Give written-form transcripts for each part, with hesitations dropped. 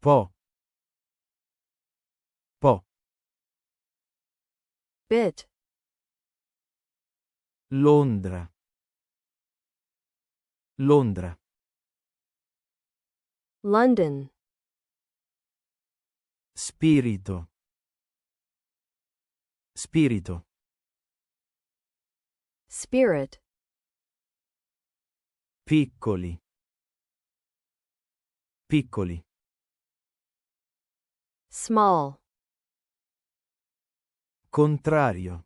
Po. Po. Bit. Londra. Londra. London. Spirito. Spirito. Spirit. Piccoli. Piccoli. Small. Contrario.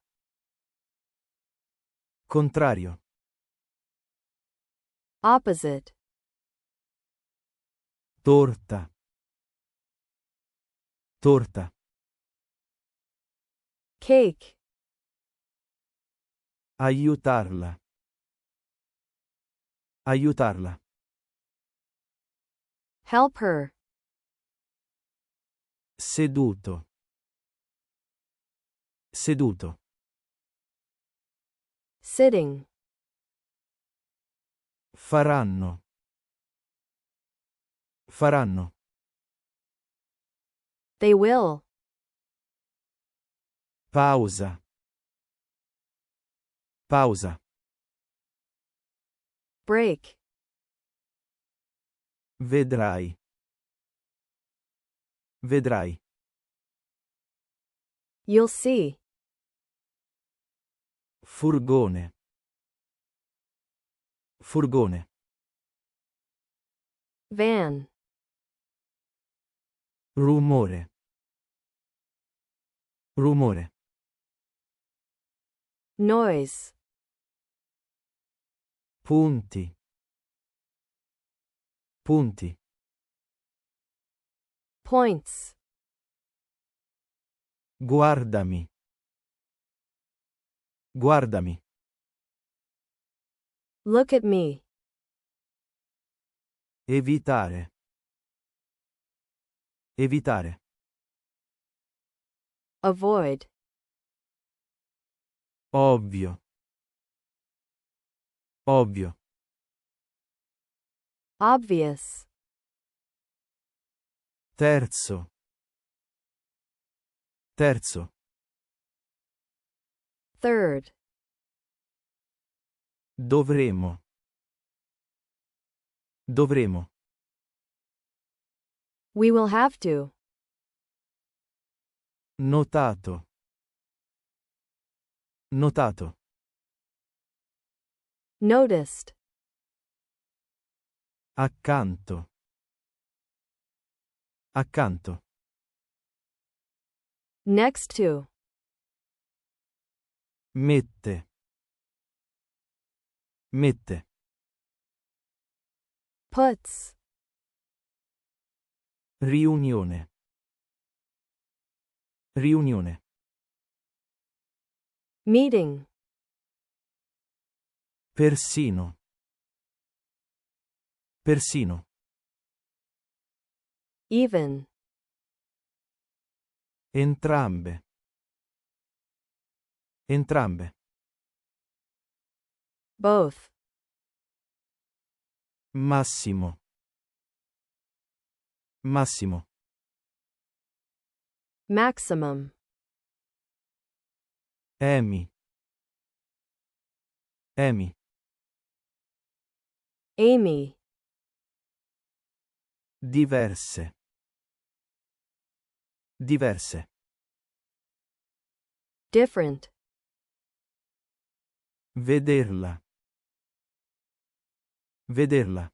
Contrario. Opposite. Torta. Torta. Cake. Aiutarla. Aiutarla. Help her. Seduto. Seduto. Sitting. Faranno. Faranno. They will. Pausa. Pausa. Break. Vedrai. Vedrai. You'll see. Furgone. Furgone. Van. Rumore. Rumore. Noise. Punti. Punti. Points. Guardami. Guardami. Look at me. Evitare. Evitare. Avoid. Ovvio. Ovvio. Obvious. Terzo. Terzo. Third. Dovremo. Dovremo. We will have to. Notato. Notato. Noticed. Accanto. Accanto. Next to. Mette. Mette. Puts. Riunione. Riunione. Meeting. Persino. Persino. Even. Entrambe. Entrambe. Both. Massimo. Massimo. Maximum. Amy. Amy. Amy. Diverse. Diverse. Different. Vederla. Vederla.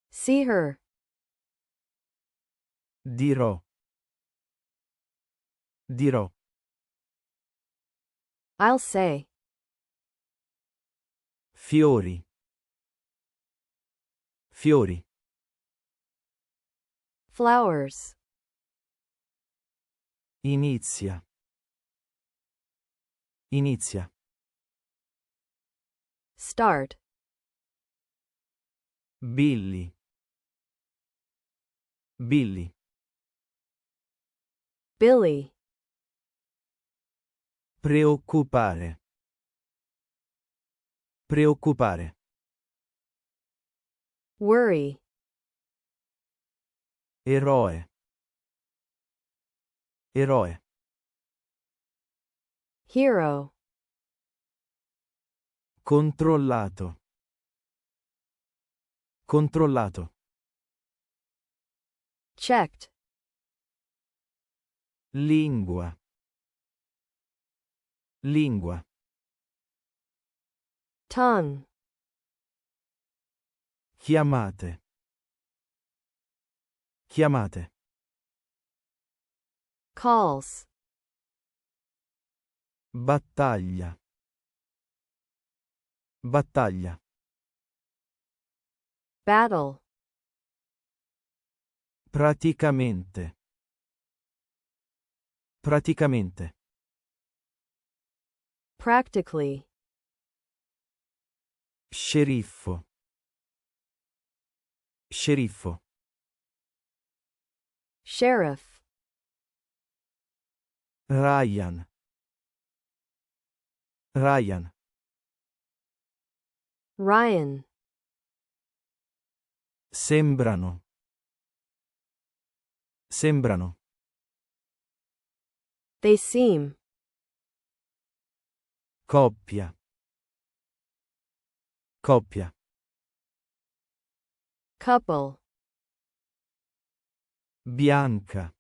See her. Dirò. Dirò. I'll say. Fiori. Fiori. Flowers. Inizia. Inizia. Start. Billy. Billy. Billy. Preoccupare. Preoccupare. Worry. Eroe. Eroe. Hero. Controllato. Controllato. Checked. Lingua. Lingua. Tongue. Chiamate. Chiamate. Calls. Battaglia. Battaglia. Battle. Praticamente. Praticamente. Practically. Sceriffo. Sceriffo. Sheriff. Ryan. Ryan. Ryan. Sembrano. Sembrano. They seem. Coppia. Coppia. Couple. Bianca.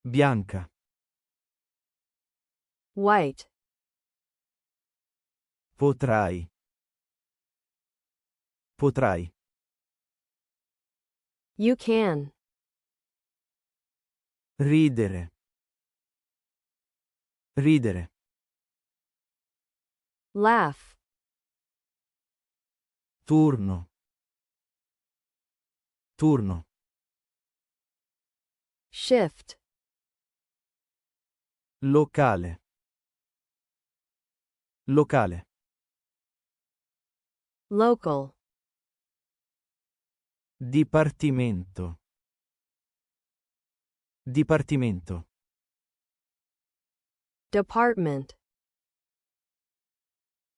Bianca. White. Potrai. Potrai. You can. Ridere. Ridere. Laugh. Turno. Turno. Shift. Locale. Locale. Local. Dipartimento. Dipartimento. Department.